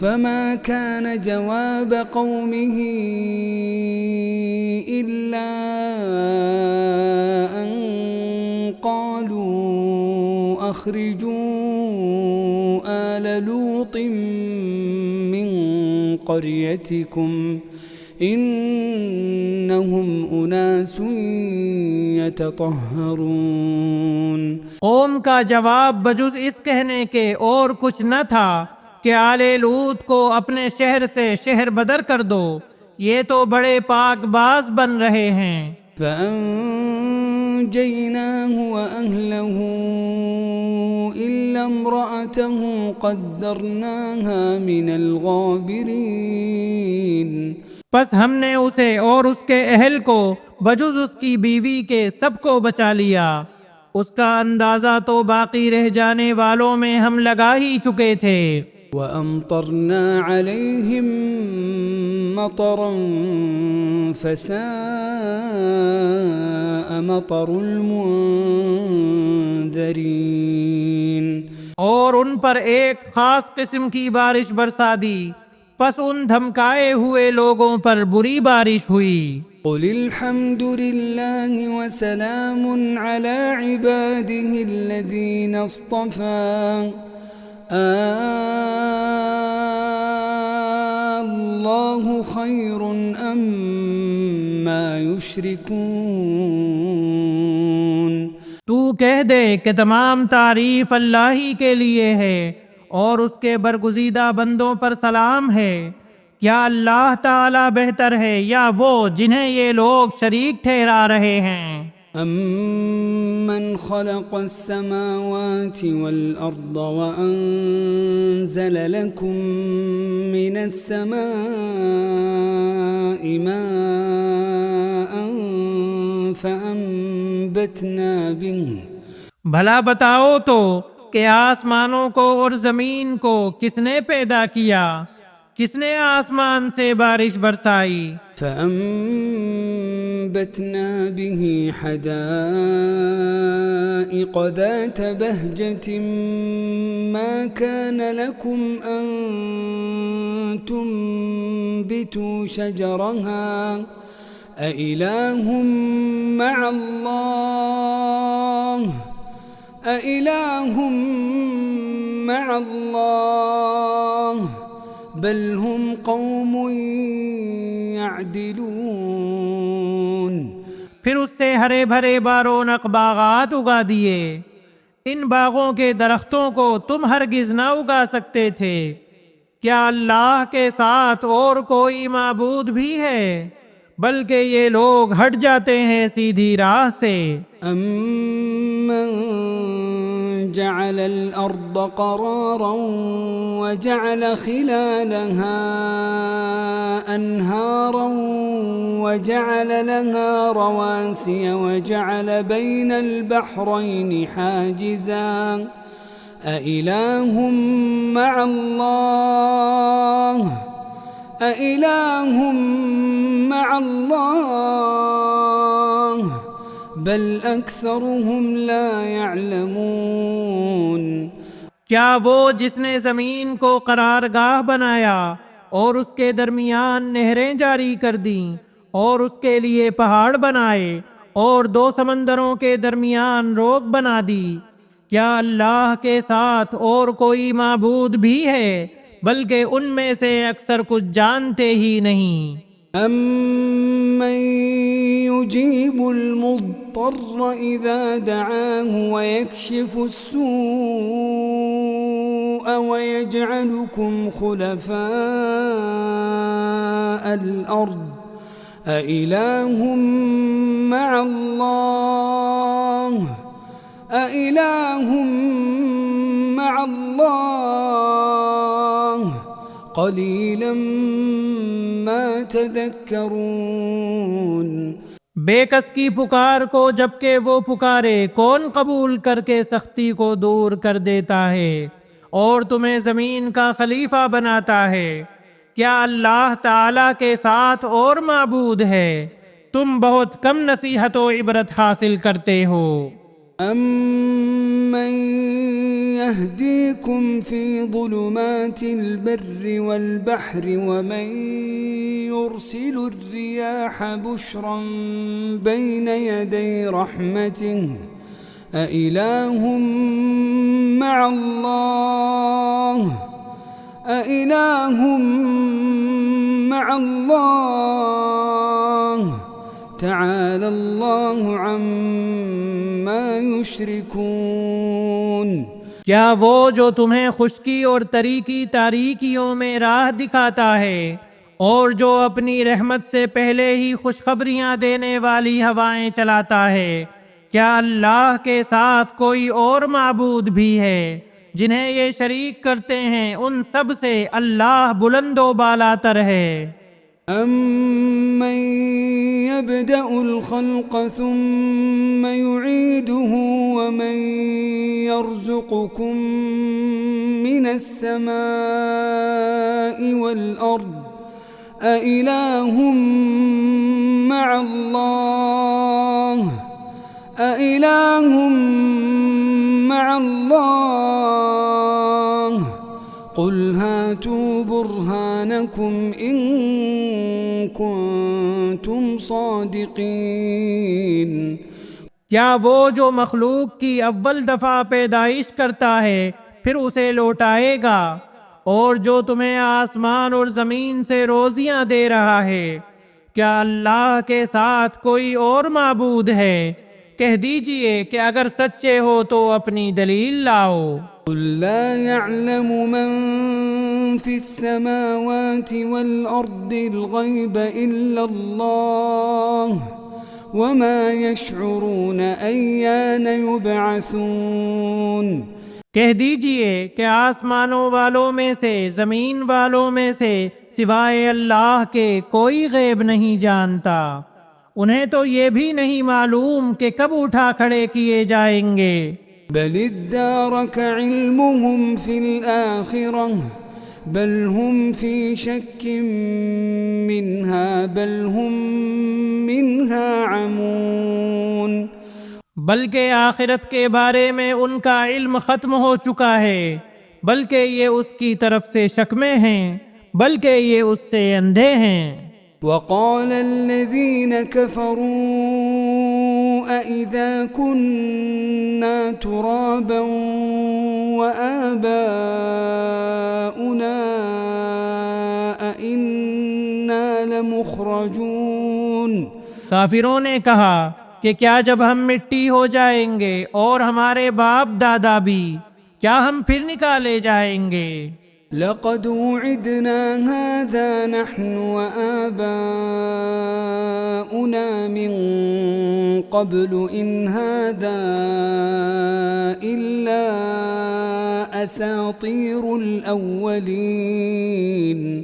فما كان جواب قومه إلا أن قالوا أخرجوا آل لوط من قريتكم إنهم أناس يتطهرون۔ قوم کا جواب بجز اس کہنے کے اور کچھ نہ تھا کہ آل لوط کو اپنے شہر سے شہر بدر کر دو، یہ تو بڑے پاک باز بن رہے ہیں۔ فأنجيناه وأهله إلا امرأته قدرناها من الغابرين۔ پس ہم نے اسے اور اس کے اہل کو بجز اس کی بیوی کے سب کو بچا لیا، اس کا اندازہ تو باقی رہ جانے والوں میں ہم لگا ہی چکے تھے۔ وَأَمْطَرْنَا عَلَيْهِمْ مَطَرًا فَسَاءَ مَطَرُ الْمُنذَرِينَ۔ اور ان پر ایک خاص قسم کی بارش برسا دی، پس ان دھمکائے ہوئے لوگوں پر بری بارش ہوئی۔ قُلِ الْحَمْدُ لِلَّهِ وَسَلَامٌ عَلَى عِبَادِهِ الَّذِينَ اصْطَفَىٰ اللَّهُ خَيْرٌ أَمَّا يُشْرِكُونَ۔ تو کہہ دے کہ تمام تعریف اللہ ہی کے لیے ہے اور اس کے برگزیدہ بندوں پر سلام ہے۔ کیا اللہ تعالی بہتر ہے یا وہ جنہیں یہ لوگ شریک ٹھہرا رہے ہیں؟ أَمَّنْ خَلَقَ السَّمَاوَاتِ وَالْأَرْضَ وَأَنزَلَ لَكُم مِّنَ السَّمَاءِ مَاءً فَأَنبَتْنَا بِهِ۔ بھلا بتاؤ تو کہ آسمانوں کو اور زمین کو کس نے پیدا کیا؟ کس نے آسمان سے بارش برسائی؟ فَأَنبَتْنَا بِهِ حَدَائِقَ ذَاتَ بَهْجَةٍ مَا كَانَ لَكُمْ أَن تُنبِتُوا شَجَرَهَا أَإِلَٰهٌ مَّعَ اللَّهِ أَإِلَٰهٌ مَّعَ اللَّهِ بل هم قوم يعدلون۔ پھر اس سے ہرے بھرے بارونق باغات اگا دیے، ان باغوں کے درختوں کو تم ہرگز نہ اگا سکتے تھے۔ کیا اللہ کے ساتھ اور کوئی معبود بھی ہے؟ بلکہ یہ لوگ ہٹ جاتے ہیں سیدھی راہ سے۔ أَمَّن جَعَلَ الْأَرْضَ قَرَارًا وَجَعَلَ خِلَالَهَا أَنْهَارًا وَجَعَلَ لَهَا رَوَاسِيَ وَجَعَلَ بَيْنَ الْبَحْرَيْنِ حَاجِزًا أَإِلَٰهٌ مَّعَ اللَّهِ أَإِلَٰهٌ مَّعَ اللَّهِ بل أكثرهم لا يعلمون۔ کیا وہ جس نے زمین کو قرارگاہ بنایا اور اس کے درمیان نہریں جاری کر دیں اور اس کے لیے پہاڑ بنائے اور دو سمندروں کے درمیان روک بنا دی، کیا اللہ کے ساتھ اور کوئی معبود بھی ہے؟ بلکہ ان میں سے اکثر کچھ جانتے ہی نہیں۔ أَمَّن يُجِيبُ الْمُضْطَرَّ إِذَا دَعَاهُ وَيَكْشِفُ السُّوءَ وَيَجْعَلُكُمْ خُلَفَاءَ الْأَرْضِ أَإِلَٰهٌ مَّعَ اللَّهِ أَإِلَٰهٌ مَّعَ اللَّهِ قَلِيلًا مَّا تَذَكَّرُونَ۔ بے کس کی پکار کو جبکہ وہ پکارے کون قبول کر کے سختی کو دور کر دیتا ہے اور تمہیں زمین کا خلیفہ بناتا ہے؟ کیا اللہ تعالی کے ساتھ اور معبود ہے؟ تم بہت کم نصیحت و عبرت حاصل کرتے ہو۔ أَمَّن يَهْدِيكُمْ فِي ظُلُمَاتِ الْبَرِّ وَالْبَحْرِ وَمَن يُرْسِلُ الرِّيَاحَ بُشْرًا بَيْنَ يَدَيْ رَحْمَتِهِ أَإِلَٰهٌ مَّعَ اللَّهِ تعالى الله عما يشركون۔ کیا وہ جو تمہیں خشکی اور تری کی تاریکیوں میں راہ دکھاتا ہے اور جو اپنی رحمت سے پہلے ہی خوشخبریاں دینے والی ہوائیں چلاتا ہے، کیا اللہ کے ساتھ کوئی اور معبود بھی ہے؟ جنہیں یہ شریک کرتے ہیں ان سب سے اللہ بلند و بالا تر ہے۔ أَمَّن يَبْدَأُ الْخَلْقَ ثُمَّ يُعِيدُهُ وَمَن يَرْزُقُكُم مِّنَ السَّمَاءِ وَالْأَرْضِ أَإِلَٰهٌ مَّعَ اللَّهِ قُلْ هَاتُوا بُرْهَانَكُمْ إِن كُنتُمْ صَادِقِينَ۔ کیا وہ جو مخلوق کی اول دفعہ پیدائش کرتا ہے پھر اسے لوٹائے گا، اور جو تمہیں آسمان اور زمین سے روزیاں دے رہا ہے، کیا اللہ کے ساتھ کوئی اور معبود ہے؟ کہہ دیجئے کہ اگر سچے ہو تو اپنی دلیل لاؤ۔ قُل لَّا يَعْلَمُ مَن فِي السَّمَاوَاتِ وَالْأَرْضِ الْغَيْبَ إِلَّا اللَّهُ وَمَا يَشْعُرُونَ أَيَّانَ يُبْعَثُونَ۔ کہہ دیجئے کہ آسمانوں والوں میں سے زمین والوں میں سے سوائے اللہ کے کوئی غیب نہیں جانتا، انہیں تو یہ بھی نہیں معلوم کہ کب اٹھا کھڑے کیے جائیں گے۔ بل ادارك علمهم في الآخرة بل هم في شك منها بل هم منها عمون۔ بلکہ آخرت کے بارے میں ان کا علم ختم ہو چکا ہے، بلکہ یہ اس کی طرف سے شک میں ہیں، بلکہ یہ اس سے اندھے ہیں۔ وقال الذين كفروا أإذا كنا ترابا وآباؤنا أإنا لمخرجون۔ کافروں نے کہا کہ کیا جب ہم مٹی ہو جائیں گے اور ہمارے باپ دادا بھی، کیا ہم پھر نکالے جائیں گے؟ لقد وعدنا هذا نحن وآباؤنا من قبل إن هذا إلا أساطير الأولين۔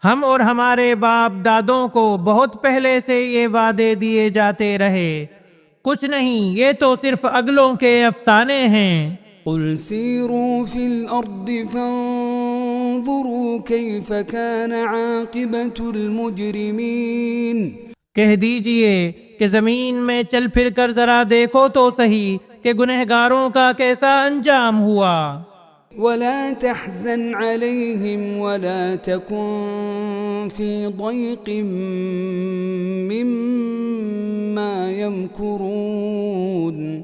ہم اور ہمارے باپ دادوں کو بہت پہلے سے یہ وعدے دیے جاتے رہے، کچھ نہیں، یہ تو صرف اگلوں کے افسانے ہیں۔ قل سیروا فی الارض فانظروا کیف کان عاقبت المجرمین۔ کہہ دیجئے کہ زمین میں چل پھر کر ذرا دیکھو تو صحیح کہ گنہگاروں کا کیسا انجام ہوا۔ ولا تحزن عليهم ولا تكن في ضيق مما يمكرون۔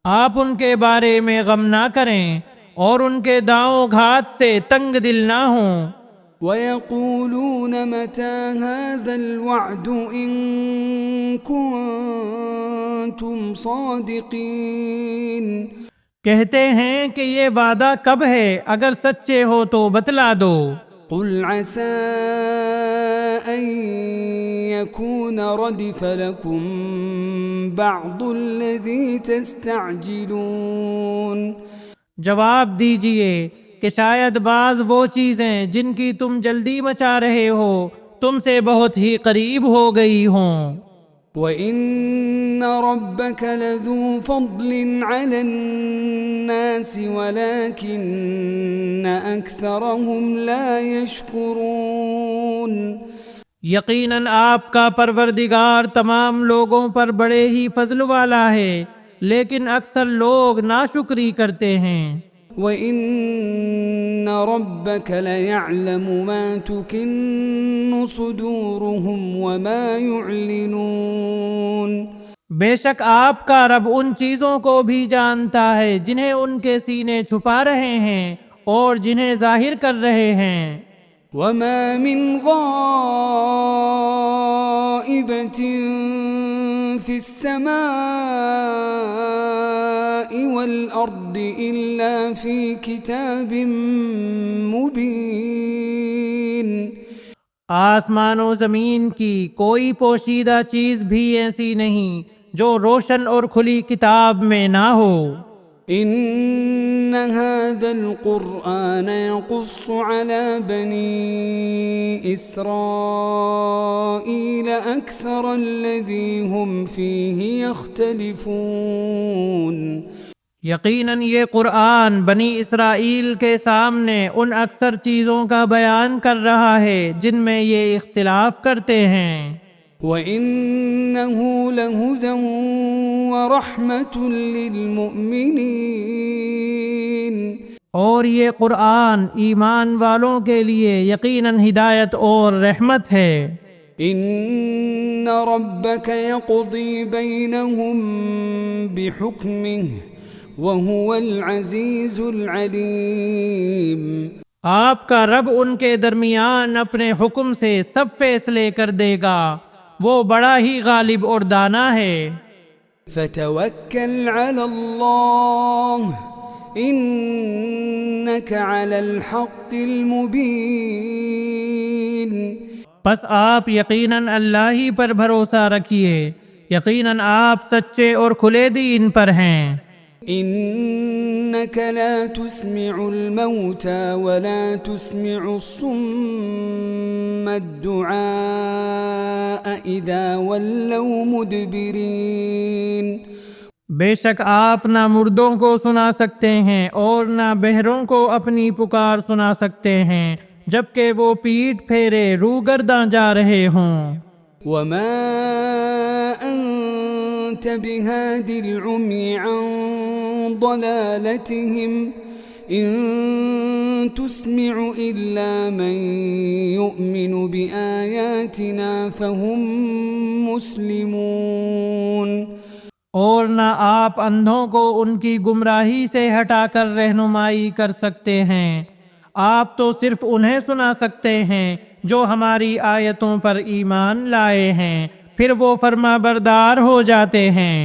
آپ ان کے بارے میں غم نہ کریں اور ان کے داؤں گھات سے تنگ دل نہ ہوں۔ ويقولون متى هذا الوعد إن كنتم صادقين۔ کہتے ہیں کہ یہ وعدہ کب ہے، اگر سچے ہو تو بتلا دو۔ قل عسى أن يكون ردف لكم بعض الذي تستعجلون۔ جواب دیجئے کہ شاید بعض وہ چیزیں جن کی تم جلدی مچا رہے ہو تم سے بہت ہی قریب ہو گئی ہوں۔ وَإِنَّ رَبَّكَ لَذُو فَضْلٍ عَلَى النَّاسِ وَلَكِنَّ أَكْثَرَهُمْ لَا يَشْكُرُونَ۔ یقیناً آپ کا پروردگار تمام لوگوں پر بڑے ہی فضل والا ہے، لیکن اکثر لوگ ناشکری کرتے ہیں۔ وَإِنَّ رَبَّكَ لَيَعْلَمُ مَا تُكِنُّ صُدُورُهُمْ وَمَا يُعْلِنُونَ، بے شک آپ کا رب ان چیزوں کو بھی جانتا ہے جنہیں ان کے سینے چھپا رہے ہیں اور جنہیں ظاہر کر رہے ہیں۔ وَمَا مِنْ غَائِبَةٍ فِي السَّمَاءِ وَالْأَرْضِ إِلَّا فِي كِتَابٍ مُبِينٍ، آسمان و زمین کی کوئی پوشیدہ چیز بھی ایسی نہیں جو روشن اور کھلی کتاب میں نہ ہو۔ إِنَّ هَذَا الْقُرْآنَ يَقُصُّ عَلَى بَنِي إِسْرَائِيلَ أَكْثَرَ الَّذِي هُمْ فِيهِ يَخْتَلِفُونَ، یقیناً یہ قرآن بنی اسرائیل کے سامنے ان اکثر چیزوں کا بیان کر رہا ہے جن میں یہ اختلاف کرتے ہیں۔ وَإِنَّهُ لَهُدًى وَرَحْمَةٌ لِّلْمُؤْمِنِينَ، اور یہ قرآن ایمان والوں کے لیے یقیناً ہدایت اور رحمت ہے۔ إِنَّ رَبَّكَ يَقْضِي بَيْنَهُم بِحُكْمِهِ وَهُوَ الْعَزِيزُ الْعَلِيمُ، آپ کا رب ان کے درمیان اپنے حکم سے سب فیصلے کر دے گا، وہ بڑا ہی غالب اور دانا ہے۔ فَتَوَكَّلْ عَلَى اللَّهِ إِنَّكَ عَلَى الْحَقِّ الْمُبِينِ، پس آپ یقیناً اللہ ہی پر بھروسہ رکھیے، یقیناً آپ سچے اور کھلے دین پر ہیں۔ إِنَّكَ لَا تُسْمِعُ الْمَوْتَى وَلَا تُسْمِعُ الصُّمَّ الدُّعَاءَ إِذَا وَلَّوْا مُدْبِرِينَ، بے شک آپ نہ مردوں کو سنا سکتے ہیں اور نہ بہروں کو اپنی پکار سنا سکتے ہیں جبکہ وہ پیٹھ پھیرے روگرداں جا رہے ہوں۔ وَمَا أَنْتَ بِهَادِ الْعُمْيِ عَنْ ضَلَالَتِهِمْ إِن تُسْمِعُ إِلَّا مَنْ يُؤْمِنُ بِآيَاتِنَا فَهُمْ مُسْلِمُونَ، اور نہ آپ اندھوں کو ان کی گمراہی سے ہٹا کر رہنمائی کر سکتے ہیں، آپ تو صرف انہیں سنا سکتے ہیں جو ہماری آیتوں پر ایمان لائے ہیں، پھر وہ فرما بردار ہو جاتے ہیں۔